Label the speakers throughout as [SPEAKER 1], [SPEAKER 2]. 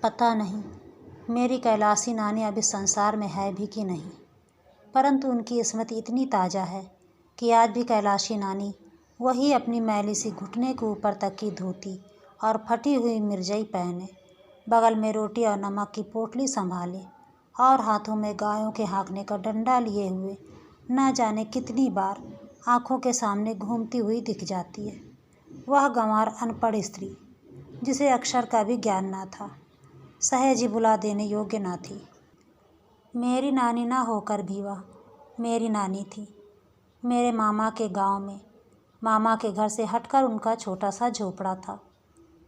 [SPEAKER 1] पता नहीं मेरी कैलाशी नानी अब इस संसार में है भी कि नहीं, परंतु उनकी स्मृति इतनी ताज़ा है कि आज भी कैलाशी नानी वही अपनी मैली सी घुटने के ऊपर तक की धोती और फटी हुई मिर्जई पहने, बगल में रोटी और नमक की पोटली संभाले और हाथों में गायों के हाँकने का डंडा लिए हुए न जाने कितनी बार आंखों के सामने घूमती हुई दिख जाती है। वह गंवार अनपढ़ स्त्री जिसे अक्षर का भी ज्ञान ना था, सहज ही बुला देने योग्य ना थी। मेरी नानी ना होकर भी वह मेरी नानी थी। मेरे मामा के गांव में मामा के घर से हटकर उनका छोटा सा झोपड़ा था,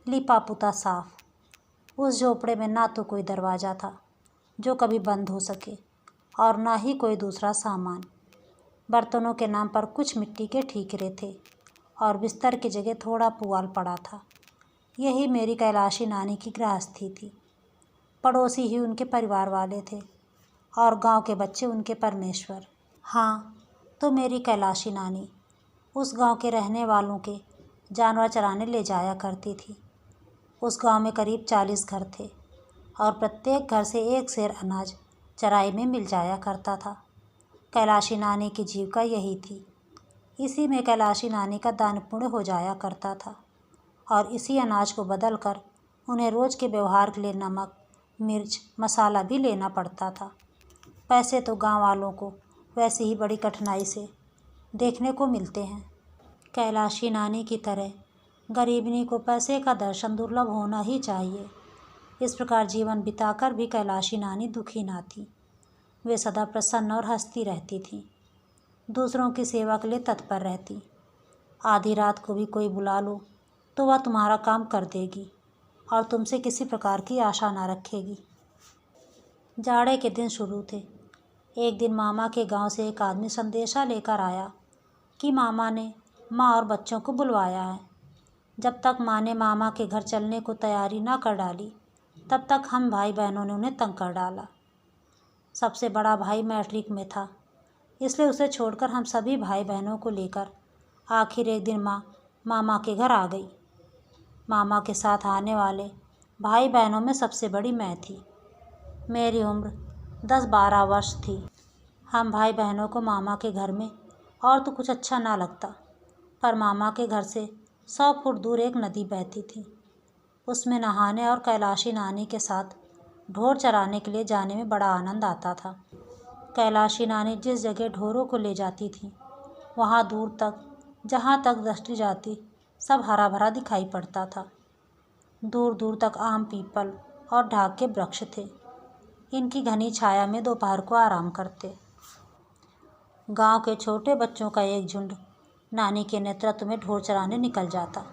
[SPEAKER 1] लिपा पुता साफ। उस झोपड़े में ना तो कोई दरवाज़ा था जो कभी बंद हो सके और ना ही कोई दूसरा सामान। बर्तनों के नाम पर कुछ मिट्टी के ठीकरे थे और बिस्तर की जगह थोड़ा पुआल पड़ा था। यही मेरी कैलाशी नानी की गृहस्थी थी। पड़ोसी ही उनके परिवार वाले थे और गांव के बच्चे उनके परमेश्वर। हाँ, तो मेरी कैलाशी नानी उस गांव के रहने वालों के जानवर चराने ले जाया करती थी। उस गांव में करीब 40 घर थे और प्रत्येक घर से एक सेर अनाज चराई में मिल जाया करता था। कैलाशी नानी की जीविका यही थी। इसी में कैलाशी नानी का दान पुण्य हो जाया करता था और इसी अनाज को बदल कर उन्हें रोज़ के व्यवहार के लिए नमक, मिर्च, मसाला भी लेना पड़ता था। पैसे तो गांव वालों को वैसे ही बड़ी कठिनाई से देखने को मिलते हैं। कैलाशी नानी की तरह गरीबनी को पैसे का दर्शन दुर्लभ होना ही चाहिए। इस प्रकार जीवन बिताकर भी कैलाशी नानी दुखी ना थी। वे सदा प्रसन्न और हंसती रहती थीं। दूसरों की सेवा के लिए तत्पर रहती। आधी रात को भी कोई बुला लो तो वह तुम्हारा काम कर देगी और तुमसे किसी प्रकार की आशा ना रखेगी। जाड़े के दिन शुरू थे। एक दिन मामा के गांव से एक आदमी संदेशा लेकर आया कि मामा ने माँ और बच्चों को बुलवाया है। जब तक माँ ने मामा के घर चलने को तैयारी ना कर डाली, तब तक हम भाई बहनों ने उन्हें तंग कर डाला। सबसे बड़ा भाई मैट्रिक में था, इसलिए उसे छोड़कर हम सभी भाई बहनों को लेकर आखिर एक दिन माँ मामा के घर आ गई। मामा के साथ आने वाले भाई बहनों में सबसे बड़ी मैं थी। मेरी उम्र 10-12 वर्ष थी। हम भाई बहनों को मामा के घर में और तो कुछ अच्छा ना लगता, पर मामा के घर से 100 फुट दूर एक नदी बहती थी। उसमें नहाने और कैलाशी नानी के साथ ढोर चराने के लिए जाने में बड़ा आनंद आता था। कैलाशी नानी जिस जगह ढोरों को ले जाती थी, वहाँ दूर तक जहाँ तक दृष्टि जाती सब हरा भरा दिखाई पड़ता था। दूर दूर तक आम, पीपल और ढाक के वृक्ष थे। इनकी घनी छाया में दोपहर को आराम करते। गांव के छोटे बच्चों का एक झुंड नानी के नेतृत्व में ढोर चराने निकल जाता।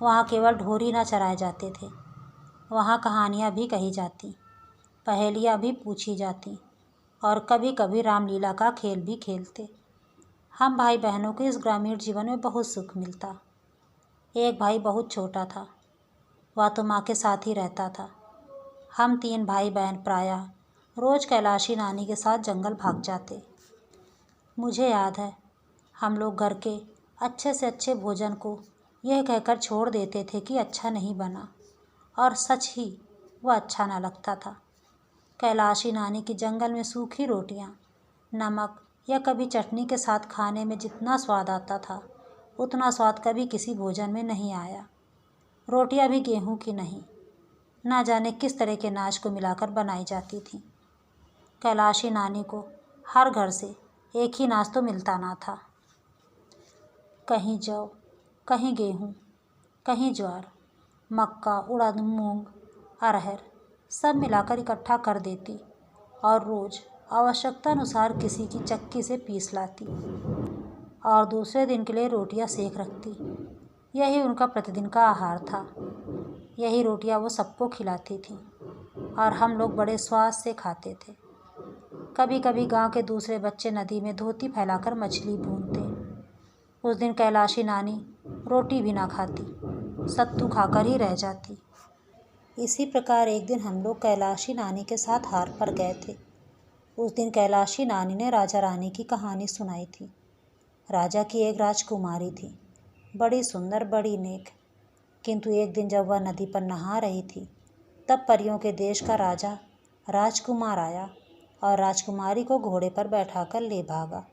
[SPEAKER 1] वहाँ केवल ढोर ही न चराए जाते थे, वहाँ कहानियाँ भी कही जाती, पहेलियाँ भी पूछी जाती और कभी कभी रामलीला का खेल भी खेलते। हम भाई बहनों को इस ग्रामीण जीवन में बहुत सुख मिलता। एक भाई बहुत छोटा था, वह तो माँ के साथ ही रहता था। हम 3 भाई बहन प्रायः रोज़ कैलाशी नानी के साथ जंगल भाग जाते। मुझे याद है, हम लोग घर के अच्छे से अच्छे भोजन को यह कहकर छोड़ देते थे कि अच्छा नहीं बना, और सच ही वह अच्छा ना लगता था। कैलाशी नानी की जंगल में सूखी रोटियां, नमक या कभी चटनी के साथ खाने में जितना स्वाद आता था, उतना स्वाद कभी किसी भोजन में नहीं आया। रोटियां भी गेहूं की नहीं, ना जाने किस तरह के अनाज को मिलाकर बनाई जाती थी। कैलाशी नानी को हर घर से एक ही अनाज तो मिलता ना था। कहीं जौ, कहीं गेहूँ, कहीं ज्वार, मक्का, उड़द, मूंग, अरहर सब मिलाकर इकट्ठा कर देती और रोज़ आवश्यकता अनुसार किसी की चक्की से पीस लाती और दूसरे दिन के लिए रोटियां सेक रखती। यही उनका प्रतिदिन का आहार था। यही रोटियां वो सबको खिलाती थी और हम लोग बड़े स्वाद से खाते थे। कभी कभी गांव के दूसरे बच्चे नदी में धोती फैलाकर मछली भूनते। उस दिन कैलाशी नानी रोटी भी ना खाती, सत्तू खाकर ही रह जाती। इसी प्रकार एक दिन हम लोग कैलाशी नानी के साथ हार पर गए थे। उस दिन कैलाशी नानी ने राजा रानी की कहानी सुनाई थी। राजा की एक राजकुमारी थी, बड़ी सुंदर, बड़ी नेक। किंतु एक दिन जब वह नदी पर नहा रही थी, तब परियों के देश का राजा राजकुमार आया और राजकुमारी को घोड़े पर बैठाकर ले भागा।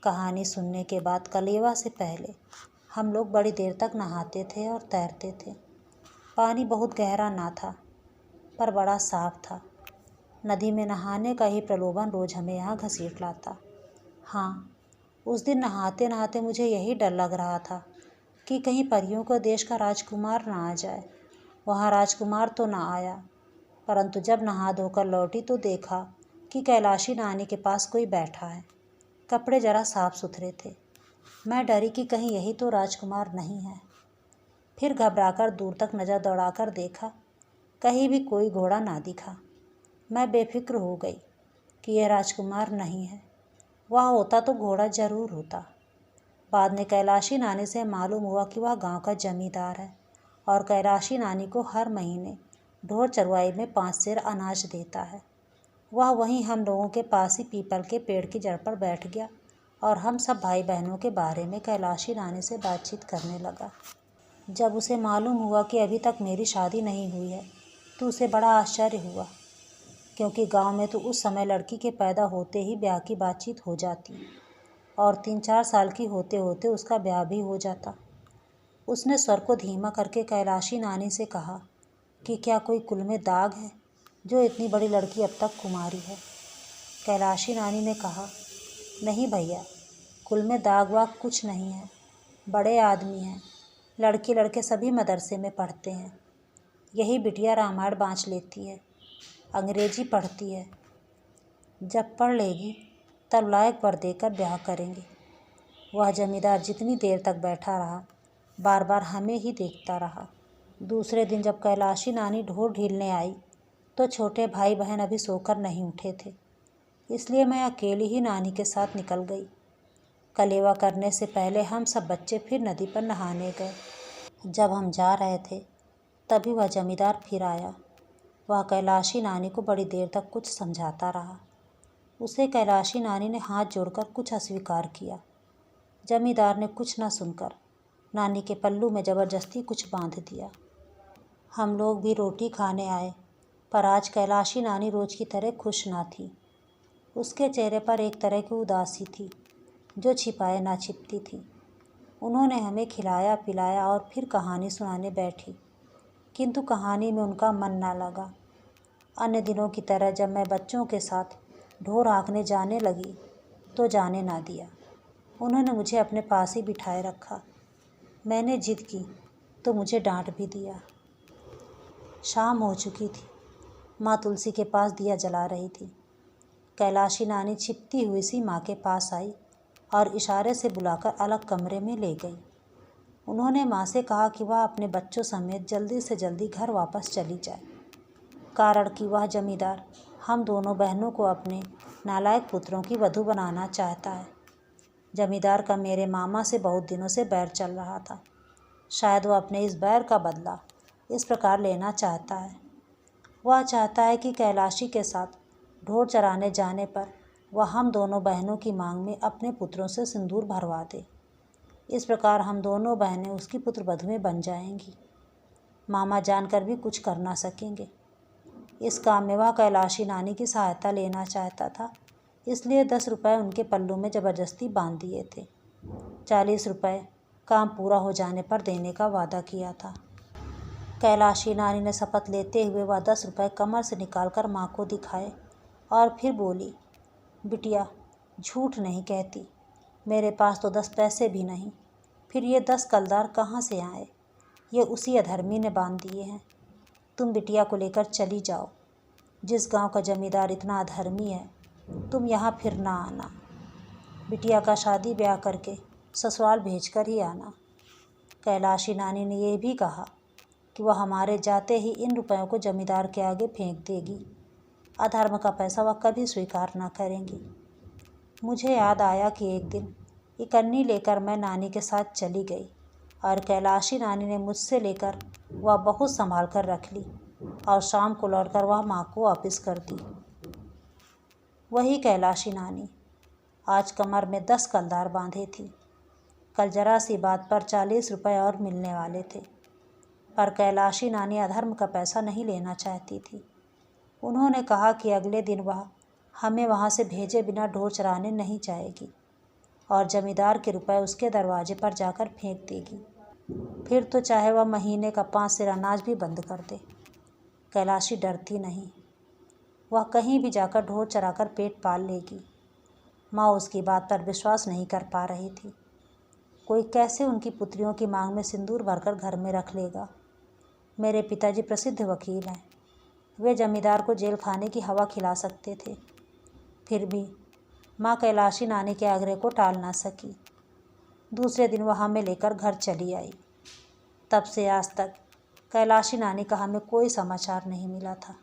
[SPEAKER 1] कहानी सुनने के बाद कलेवा से पहले हम लोग बड़ी देर तक नहाते थे और तैरते थे। पानी बहुत गहरा ना था, पर बड़ा साफ था। नदी में नहाने का ही प्रलोभन रोज हमें यहाँ घसीट लाता। हाँ, उस दिन नहाते नहाते मुझे यही डर लग रहा था कि कहीं परियों को देश का राजकुमार ना आ जाए। वहाँ राजकुमार तो ना आया, परंतु जब नहा धोकर लौटी तो देखा कि कैलाशी नानी के पास कोई बैठा है। कपड़े जरा साफ सुथरे थे। मैं डरी कि कहीं यही तो राजकुमार नहीं है। फिर घबराकर दूर तक नज़र दौड़ाकर देखा, कहीं भी कोई घोड़ा ना दिखा। मैं बेफिक्र हो गई कि यह राजकुमार नहीं है। वह होता तो घोड़ा जरूर होता। बाद में कैलाशी नानी से मालूम हुआ कि वह गांव का जमींदार है और कैलाशी नानी को हर महीने ढोर चरवाई में 5 सेर अनाज देता है। वह वहीं हम लोगों के पास ही पीपल के पेड़ की जड़ पर बैठ गया और हम सब भाई बहनों के बारे में कैलाशी नानी से बातचीत करने लगा। जब उसे मालूम हुआ कि अभी तक मेरी शादी नहीं हुई है तो उसे बड़ा आश्चर्य हुआ, क्योंकि गांव में तो उस समय लड़की के पैदा होते ही ब्याह की बातचीत हो जाती और 3-4 साल की होते होते उसका ब्याह भी हो जाता। उसने स्वर को धीमा करके कैलाशी नानी से कहा कि क्या कोई कुल में दाग है जो इतनी बड़ी लड़की अब तक कुंवारी है। कैलाशी नानी ने कहा, नहीं भैया, कुल में दाग वाग कुछ नहीं है। बड़े आदमी हैं, लड़के लड़के सभी मदरसे में पढ़ते हैं। यही बिटिया रामायण बाँच लेती है, अंग्रेजी पढ़ती है। जब पढ़ लेगी तब लायक वर देकर ब्याह करेंगे। वह जमींदार जितनी देर तक बैठा रहा, बार बार हमें ही देखता रहा। दूसरे दिन जब कैलाशी नानी ढोर ढीलने आई तो छोटे भाई बहन अभी सोकर नहीं उठे थे, इसलिए मैं अकेली ही नानी के साथ निकल गई। कलेवा करने से पहले हम सब बच्चे फिर नदी पर नहाने गए। जब हम जा रहे थे तभी वह जमींदार फिर आया। वह कैलाशी नानी को बड़ी देर तक कुछ समझाता रहा। उसे कैलाशी नानी ने हाथ जोड़कर कुछ अस्वीकार किया। जमींदार ने कुछ न सुनकर नानी के पल्लू में ज़बरदस्ती कुछ बांध दिया। हम लोग भी रोटी खाने आए, पर आज कैलाशी नानी रोज की तरह खुश ना थी। उसके चेहरे पर एक तरह की उदासी थी जो छिपाए ना छिपती थी। उन्होंने हमें खिलाया पिलाया और फिर कहानी सुनाने बैठी, किंतु कहानी में उनका मन ना लगा। अन्य दिनों की तरह जब मैं बच्चों के साथ ढोर हाँकने जाने लगी तो जाने ना दिया। उन्होंने मुझे अपने पास ही बिठाए रखा। मैंने जिद की तो मुझे डांट भी दिया। शाम हो चुकी थी। माँ तुलसी के पास दिया जला रही थी। कैलाशी नानी छिपती हुई सी माँ के पास आई और इशारे से बुलाकर अलग कमरे में ले गई। उन्होंने माँ से कहा कि वह अपने बच्चों समेत जल्दी से जल्दी घर वापस चली जाए, कारण कि वह जमींदार हम दोनों बहनों को अपने नालायक पुत्रों की वधू बनाना चाहता है। जमींदार का मेरे मामा से बहुत दिनों से बैर चल रहा था। शायद वह अपने इस बैर का बदला इस प्रकार लेना चाहता है। वह चाहता है कि कैलाशी के साथ ढोर चराने जाने पर वह हम दोनों बहनों की मांग में अपने पुत्रों से सिंदूर भरवा दे। इस प्रकार हम दोनों बहनें उसकी पुत्र वधुएं बन जाएंगी। मामा जानकर भी कुछ कर ना सकेंगे। इस काम में वह कैलाशी नानी की सहायता लेना चाहता था, इसलिए 10 रुपये उनके पल्लू में ज़बरदस्ती बांध दिए थे। 40 रुपये काम पूरा हो जाने पर देने का वादा किया था। कैलाशी नानी ने शपथ लेते हुए वह 10 रुपये कमर से निकालकर माँ को दिखाए और फिर बोली, बिटिया झूठ नहीं कहती, मेरे पास तो 10 पैसे भी नहीं। फिर ये 10 कलदार कहाँ से आए? ये उसी अधर्मी ने बांध दिए हैं। तुम बिटिया को लेकर चली जाओ। जिस गांव का जमींदार इतना अधर्मी है, तुम यहाँ फिर ना आना। बिटिया का शादी ब्याह करके ससुराल भेजकर ही आना। कैलाशी नानी ने यह भी कहा कि वह हमारे जाते ही इन रुपयों को जमींदार के आगे फेंक देगी। अधर्म का पैसा वह कभी स्वीकार न करेंगी। मुझे याद आया कि एक दिन इकन्नी लेकर मैं नानी के साथ चली गई और कैलाशी नानी ने मुझसे लेकर वह बहुत संभाल कर रख ली और शाम को लौटकर वह माँ को वापस कर दी। वही कैलाशी नानी आज कमर में 10 कलदार बांधे थी। कल जरा सी बात पर 40 रुपये और मिलने वाले थे। पर कैलाशी नानी अधर्म का पैसा नहीं लेना चाहती थी। उन्होंने कहा कि अगले दिन वह हमें वहाँ से भेजे बिना ढोर चराने नहीं जाएगी और जमींदार के रुपए उसके दरवाजे पर जाकर फेंक देगी। फिर तो चाहे वह महीने का 5 सेर अनाज भी बंद कर दे। कैलाशी डरती नहीं, वह कहीं भी जाकर ढोर चराकर पेट पाल लेगी। माँ उसकी बात पर विश्वास नहीं कर पा रही थी। कोई कैसे उनकी पुत्रियों की मांग में सिंदूर भरकर घर में रख लेगा। मेरे पिताजी प्रसिद्ध वकील हैं, वे जमींदार को जेल खाने की हवा खिला सकते थे। फिर भी माँ कैलाशी नानी के आग्रह को टाल ना सकी। दूसरे दिन वह हमें लेकर घर चली आई। तब से आज तक कैलाशी नानी का हमें कोई समाचार नहीं मिला था।